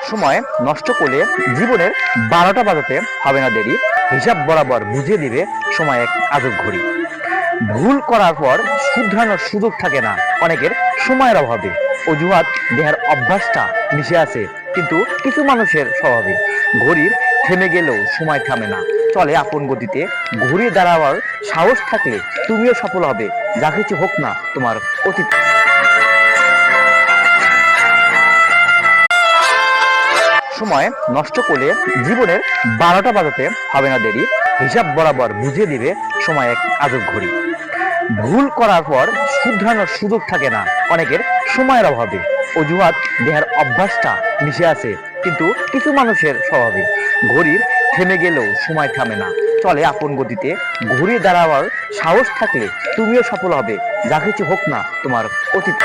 সময় নষ্ট করলে জীবনের 12টা বাজাতে হবে না দেরি। হিসাব বরাবর বুঝিয়ে দিবে সময় এক আজব ঘড়ি। ভুল করার পর শুধরানোর সুযোগ থাকে না অনেকের সময়ের অভাবে। অজুহাত দেহের অভ্যাসটা মিশে আছে কিন্তু কিছু মানুষের স্বভাবে। ঘড়ির থেমে গেলেও সময় থামে না, চলে আপন গতিতে। ঘুরিয়ে দাঁড়াবার সাহস থাকলে তুমিও সফল হবে, যা কিছু হোক না তোমার অতীত। সময় নষ্ট করলে জীবনের 12টা বাজাতে হবে না দেরি। হিসাব বরাবর বুঝিয়ে দিবে সময় এক আজব ঘড়ি। ভুল করার পর শুধরানোর সুযোগ থাকে না অনেকের সময়ের অভাবে। অজুহাত দেহের অভ্যাসটা মিশে আছে কিন্তু কিছু মানুষের স্বভাবে। ঘড়ির থেমে গেলেও সময় থামে না, চলে আপন গতিতে। ঘুরিয়ে দাঁড়াবার সাহস থাকলে তুমিও সফল হবে, যা কিছু হোক না তোমার অতীত।